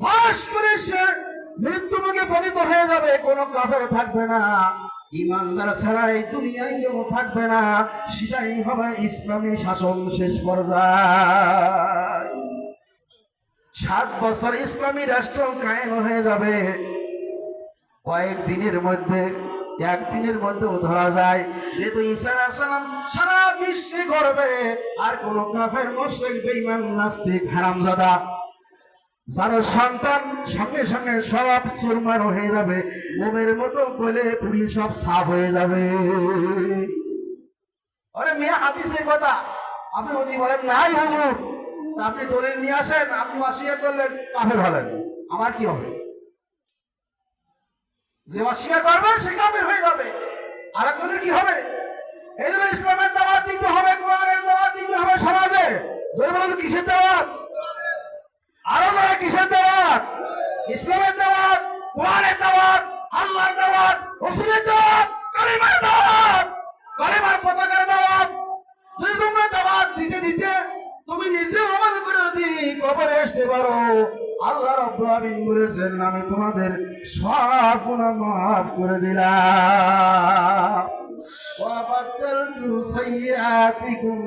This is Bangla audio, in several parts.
ফাঁস করে সে মৃত্যুমুখে পতিত হয়ে যাবে, কোনো কাফের থাকবে না, ইমানদার ছাড়া এই দুনিয়ায় কেউ থাকবে না। সেটাই হবে ইসলামী শাসন শেষ পর্যায়ে। 7 বছর ইসলামী রাষ্ট্র কায়েম হয়ে যাবে। কয়েকদিনের মধ্যে, একদিনের মধ্যেও ধরা যায় যেহেতু ঈসা আলাইহিস সালাম সারা বিশ্বে করবে, আর কোন কাফের মুশরিক বেঈমান নাস্তিক হারামজাদা যার সন্তান সঙ্গে সঙ্গে সব চুরমার হয়ে যাবে, মোমের মতো গলে পুড়ি সব সাফ হয়ে যাবে। আরে মিয়া, হাদিসের কথা আপনি যদি বলেন নাই হুজুর, আপনি দলিল নিয়ে আসেন, আপনি ওয়াসিয়ত করলেন, কাফের হলেন, আমার কি হবে? যে ওয়াসিয়ত করবে সে কাফের হয়ে যাবে, আর একজনের কি হবে? এই জন্য ইসলামের দাওয়াত দিতে হবে, কোরআনের দাওয়াত দিতে হবে সমাজে। যদি বলেন কিসের দাওয়াত, আরো যারা কিসের দাওয়াত? ইসলামের দাওয়াত, কোরআনের দাওয়াত, আল্লাহর দাওয়াত, রাসূলের দাওয়াত, কালিমার দাওয়াত, কালিমার পতাকার দাওয়াত। যদি তোমরা দাওয়াত দিতে দিতে তুমি নিজে আমল করে যদি কবরে আসতে পারো, আল্লাহ রাব্বুল আলামিন বলেছেন আমি তোমাদের সব গুনাহ মাফ করে দিলাম। ওয়া বাদদালতু সাইয়্যাতিকুম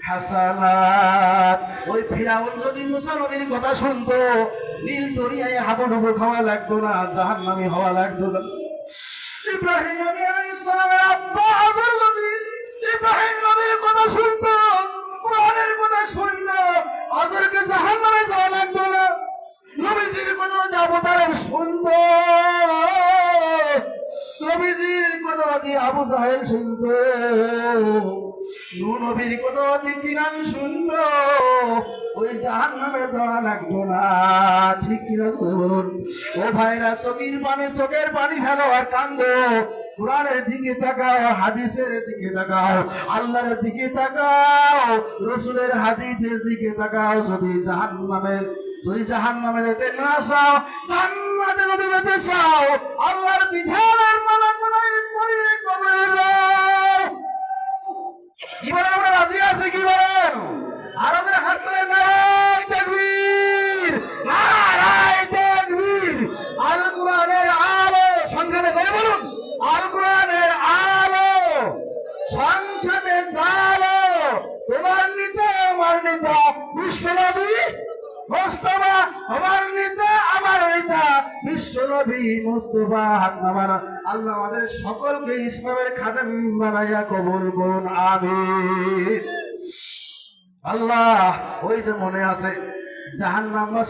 হাসানাত। ওই ফিরাউন যদি মুসা নবীর কথা শুনতো, নীল দরিয়ায় হাবুডুবু খাওয়া লাগতো না, জাহান্নামী হওয়া লাগতো না। ইব্রাহিম নবী আলাইহিস সালামের আব্বা আযর যদি ইব্রাহিম নবীর কথা শুনতো, কোরআনের কথা শুনতো, আযরকে জাহান্নামে যাওয়া লাগতো না। নবীজির কথা আবু তালেব শুনতো, নবীজির কথা আবু জাহেল শুনতো, নবীর কথা কিরান শুনতো, ওই জাহান্নামে যাওয়া লাগতো না। ঠিক কিনা বলুন? ও ভাইরা, চোখের পানি ফেলো আর কান্দো, কোরআনের দিকে তাকাও, হাদিসের দিকে তাকাও, আল্লাহর দিকে তাকাও, রাসূলের হাদিসের দিকে তাকাও। যদি জাহান্নামে যেতে না চাও, জান্নাতে যদি যেতে চাও, আল্লাহর বিধানের মালা গলায় পরিয়ে কবরে যাও। কি বলেন? আমরা রাজি আছি কি বলেন? আর ওদের হাত তুলে নারায়ে তাকবীর, নারায়ে তাকবীর। আল কোরআনের আলো সংসদে যাই বলুন, আল কোরআনের আলো সংসদে জালো। তোমার নেতা আমার নেতা বিশ্বনবী মুস্তাফা, আমার নেতা আমার নেতা বিশ্বনবী মুস্তাফা। হাত নামান। আল্লাহ আমাদের সকলকে ইসলামের খাদেম বানাইয়া কবুল করুন, আমিন। আল্লাহ, ওই যে মনে আছে জাহান্নাম